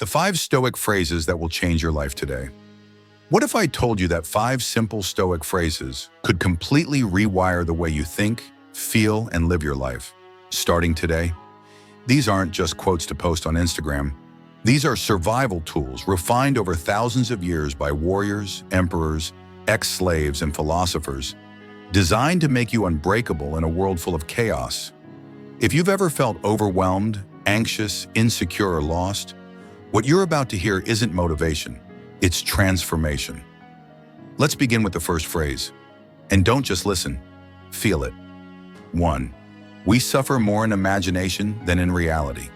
The 5 Stoic phrases that will change your life today. What if I told you that 5 simple Stoic phrases could completely rewire the way you think, feel, and live your life, starting today? These aren't just quotes to post on Instagram. These are survival tools refined over thousands of years by warriors, emperors, ex-slaves, and philosophers, designed to make you unbreakable in a world full of chaos. If you've ever felt overwhelmed, anxious, insecure, or lost, what you're about to hear isn't motivation, it's transformation. Let's begin with the first phrase. And don't just listen, feel it. 1. We suffer more in imagination than in reality.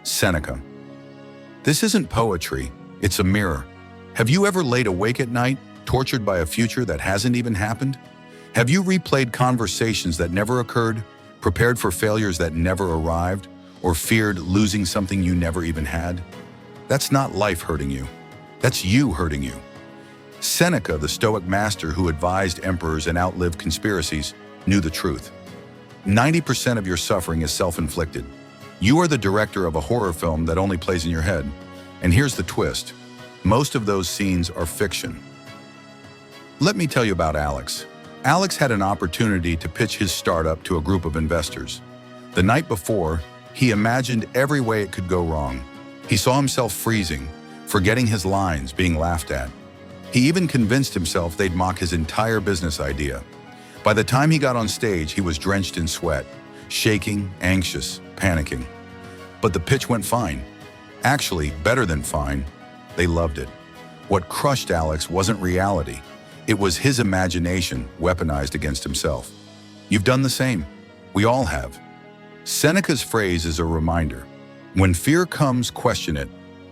Seneca. This isn't poetry, it's a mirror. Have you ever laid awake at night, tortured by a future that hasn't even happened? Have you replayed conversations that never occurred, prepared for failures that never arrived, or feared losing something you never even had? That's not life hurting you. That's you hurting you. Seneca, the Stoic master who advised emperors and outlived conspiracies, knew the truth. 90% of your suffering is self-inflicted. You are the director of a horror film that only plays in your head. And here's the twist. Most of those scenes are fiction. Let me tell you about Alex. Alex had an opportunity to pitch his startup to a group of investors. The night before, he imagined every way it could go wrong. He saw himself freezing, forgetting his lines, being laughed at. He even convinced himself they'd mock his entire business idea. By the time he got on stage, he was drenched in sweat, shaking, anxious, panicking. But the pitch went fine. Actually, better than fine. They loved it. What crushed Alex wasn't reality. It was his imagination weaponized against himself. You've done the same. We all have. Seneca's phrase is a reminder. When fear comes, question it.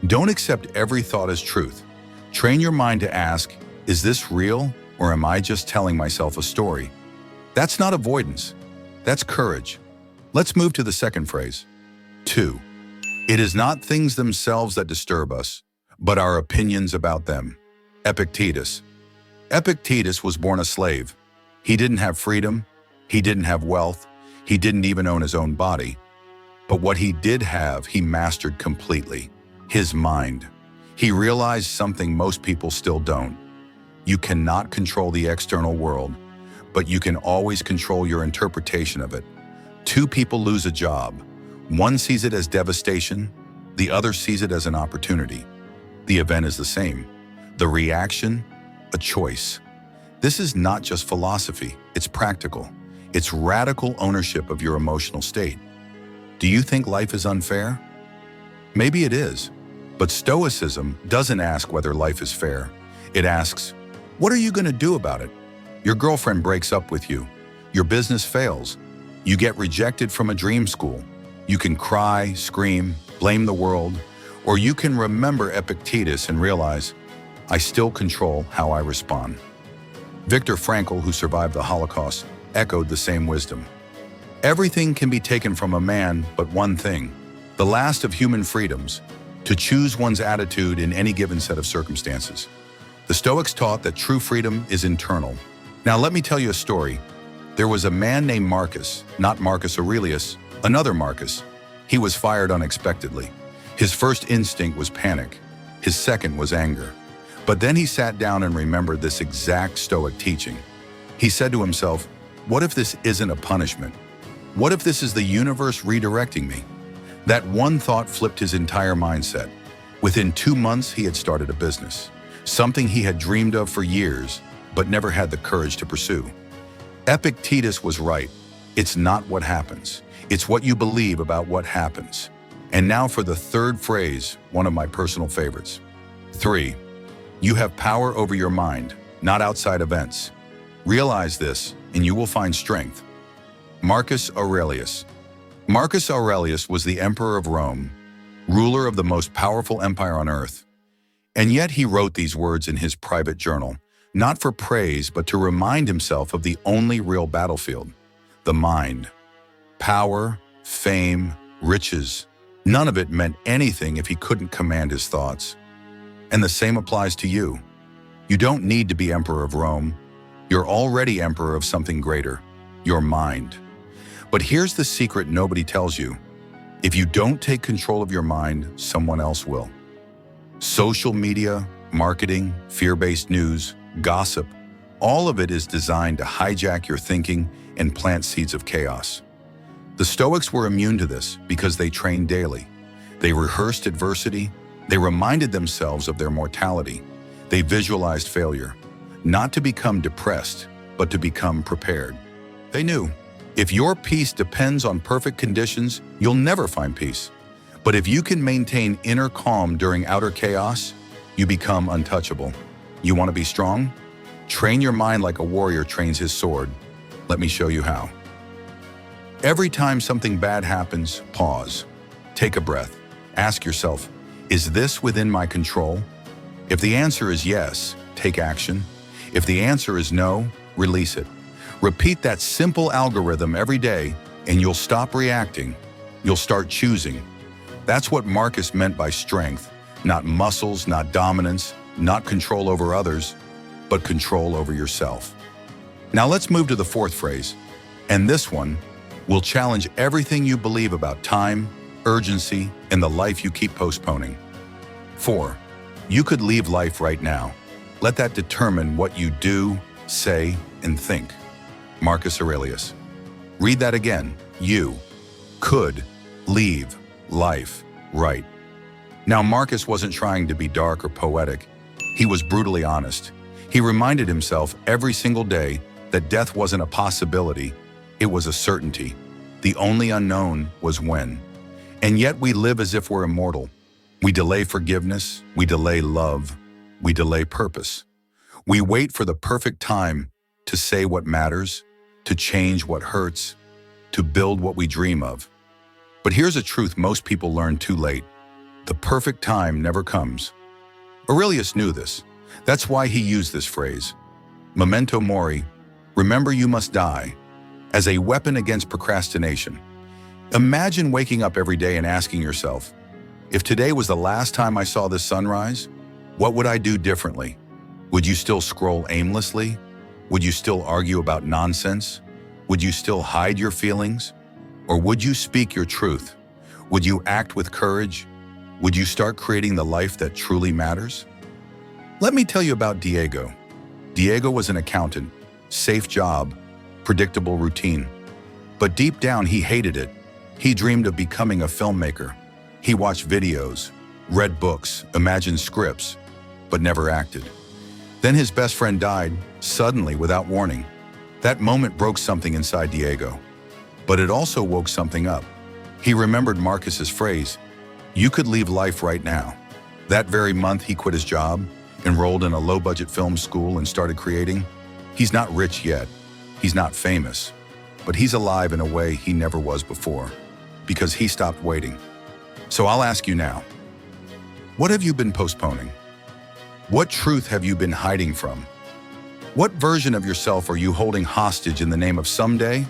Don't accept every thought as truth. Train your mind to ask, is this real, or am I just telling myself a story? That's not avoidance. That's courage. Let's move to the second phrase. 2. It is not things themselves that disturb us, but our opinions about them. Epictetus. Epictetus was born a slave. He didn't have freedom. He didn't have wealth. He didn't even own his own body. But what he did have, he mastered completely. His mind. He realized something most people still don't. You cannot control the external world, but you can always control your interpretation of it. 2 people lose a job. One sees it as devastation, the other sees it as an opportunity. The event is the same. The reaction, a choice. This is not just philosophy, it's practical. It's radical ownership of your emotional state. Do you think life is unfair? Maybe it is, but Stoicism doesn't ask whether life is fair. It asks, what are you going to do about it? Your girlfriend breaks up with you. Your business fails. You get rejected from a dream school. You can cry, scream, blame the world, or you can remember Epictetus and realize, I still control how I respond. Viktor Frankl, who survived the Holocaust, echoed the same wisdom. Everything can be taken from a man, but one thing, the last of human freedoms, to choose one's attitude in any given set of circumstances. The Stoics taught that true freedom is internal. Now let me tell you a story. There was a man named Marcus, not Marcus Aurelius, another Marcus. He was fired unexpectedly. His first instinct was panic. His second was anger. But then he sat down and remembered this exact Stoic teaching. He said to himself, what if this isn't a punishment? What if this is the universe redirecting me? That one thought flipped his entire mindset. Within 2 months, he had started a business, something he had dreamed of for years, but never had the courage to pursue. Epictetus was right. It's not what happens. It's what you believe about what happens. And now for the third phrase, one of my personal favorites. 3. You have power over your mind, not outside events. Realize this, and you will find strength. Marcus Aurelius. Marcus Aurelius was the emperor of Rome, ruler of the most powerful empire on earth. And yet he wrote these words in his private journal, not for praise, but to remind himself of the only real battlefield, the mind. Power, fame, riches, none of it meant anything if he couldn't command his thoughts. And the same applies to you. You don't need to be emperor of Rome. You're already emperor of something greater, your mind. But here's the secret nobody tells you. If you don't take control of your mind, someone else will. Social media, marketing, fear-based news, gossip, all of it is designed to hijack your thinking and plant seeds of chaos. The Stoics were immune to this because they trained daily. They rehearsed adversity. They reminded themselves of their mortality. They visualized failure, not to become depressed, but to become prepared. They knew, if your peace depends on perfect conditions, you'll never find peace. But if you can maintain inner calm during outer chaos, you become untouchable. You want to be strong? Train your mind like a warrior trains his sword. Let me show you how. Every time something bad happens, pause. Take a breath. Ask yourself, is this within my control? If the answer is yes, take action. If the answer is no, release it. Repeat that simple algorithm every day and you'll stop reacting. You'll start choosing. That's what Marcus meant by strength, not muscles, not dominance, not control over others, but control over yourself. Now let's move to the fourth phrase, and this one will challenge everything you believe about time, urgency, and the life you keep postponing. 4. You could leave life right now. Let that determine what you do, say, and think. Marcus Aurelius. Read that again. You could leave life right. Now, Marcus wasn't trying to be dark or poetic. He was brutally honest. He reminded himself every single day that death wasn't a possibility, it was a certainty. The only unknown was when. And yet we live as if we're immortal. We delay forgiveness, we delay love, we delay purpose. We wait for the perfect time to say what matters, to change what hurts, to build what we dream of. But here's a truth most people learn too late. The perfect time never comes. Aurelius knew this. That's why he used this phrase, memento mori, remember you must die, as a weapon against procrastination. Imagine waking up every day and asking yourself, if today was the last time I saw the sunrise, what would I do differently? Would you still scroll aimlessly? Would you still argue about nonsense? Would you still hide your feelings? Or would you speak your truth? Would you act with courage? Would you start creating the life that truly matters? Let me tell you about Diego. Diego was an accountant, safe job, predictable routine. But deep down, he hated it. He dreamed of becoming a filmmaker. He watched videos, read books, imagined scripts, but never acted. Then his best friend died, suddenly, without warning. That moment broke something inside Diego. But it also woke something up. He remembered Marcus's phrase, you could leave life right now. That very month, he quit his job, enrolled in a low-budget film school, and started creating. He's not rich yet. He's not famous. But he's alive in a way he never was before, because he stopped waiting. So I'll ask you now, what have you been postponing? What truth have you been hiding from? What version of yourself are you holding hostage in the name of someday?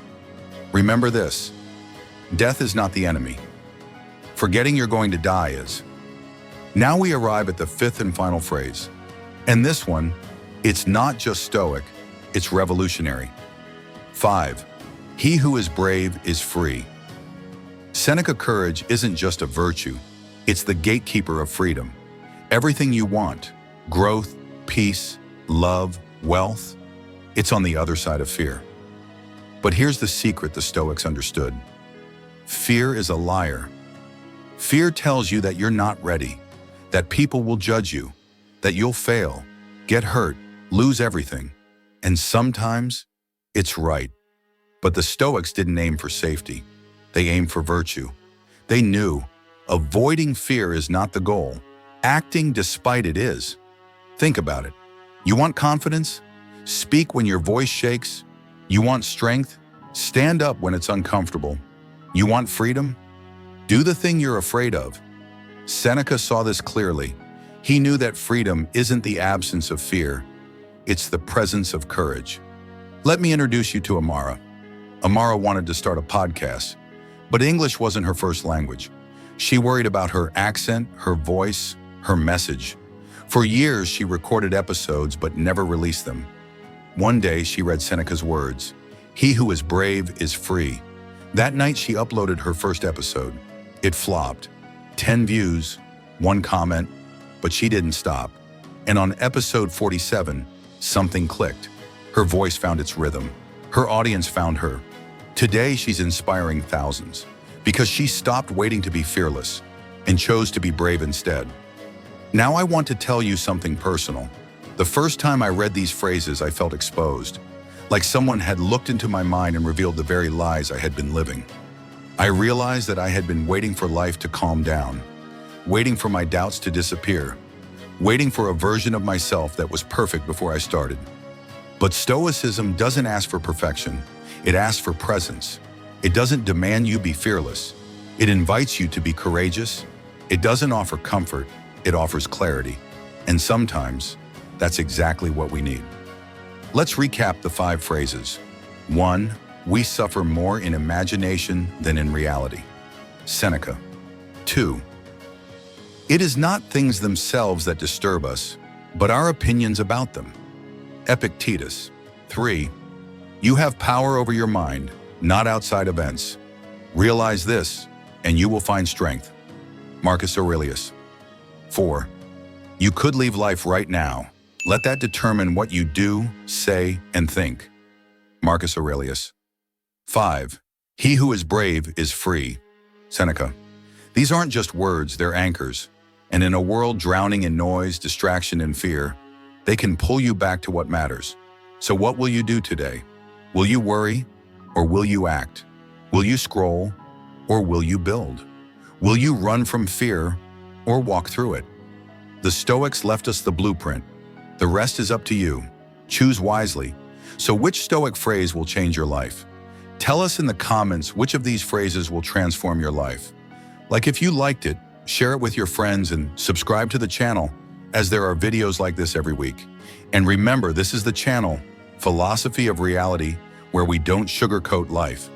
Remember this, death is not the enemy. Forgetting you're going to die is. Now we arrive at the fifth and final phrase. And this one, it's not just Stoic, it's revolutionary. 5. He who is brave is free. Seneca courage isn't just a virtue, it's the gatekeeper of freedom. Everything you want, growth, peace, love, wealth, it's on the other side of fear. But here's the secret the Stoics understood. Fear is a liar. Fear tells you that you're not ready, that people will judge you, that you'll fail, get hurt, lose everything. And sometimes it's right. But the Stoics didn't aim for safety. They aimed for virtue. They knew avoiding fear is not the goal. Acting despite it is. Think about it. You want confidence? Speak when your voice shakes. You want strength? Stand up when it's uncomfortable. You want freedom? Do the thing you're afraid of. Seneca saw this clearly. He knew that freedom isn't the absence of fear. It's the presence of courage. Let me introduce you to Amara. Amara wanted to start a podcast, but English wasn't her first language. She worried about her accent, her voice, her message. For years, she recorded episodes but never released them. One day, she read Seneca's words, "He who is brave is free." That night, she uploaded her first episode. It flopped. 10 views, 1 comment, But she didn't stop. And on episode 47, something clicked. Her voice found its rhythm. Her audience found her. Today, she's inspiring thousands because she stopped waiting to be fearless and chose to be brave instead. Now I want to tell you something personal. The first time I read these phrases, I felt exposed, like someone had looked into my mind and revealed the very lies I had been living. I realized that I had been waiting for life to calm down, waiting for my doubts to disappear, waiting for a version of myself that was perfect before I started. But Stoicism doesn't ask for perfection. It asks for presence. It doesn't demand you be fearless. It invites you to be courageous. It doesn't offer comfort. It offers clarity. And sometimes, that's exactly what we need. Let's recap the 5 phrases. 1. We suffer more in imagination than in reality. Seneca. 2. It is not things themselves that disturb us, but our opinions about them. Epictetus. 3. You have power over your mind, not outside events. Realize this, and you will find strength. Marcus Aurelius. 4. You could leave life right now. Let that determine what you do, say, and think. Marcus Aurelius. 5. He who is brave is free. Seneca. These aren't just words, they're anchors. And in a world drowning in noise, distraction, and fear, they can pull you back to what matters. So what will you do today? Will you worry, or will you act? Will you scroll, or will you build? Will you run from fear, or walk through it? The Stoics left us the blueprint. The rest is up to you. Choose wisely. So which Stoic phrase will change your life? Tell us in the comments which of these phrases will transform your life. Like if you liked it, share it with your friends and subscribe to the channel, as there are videos like this every week. And remember, this is the channel, Philosophy of Reality, where we don't sugarcoat life.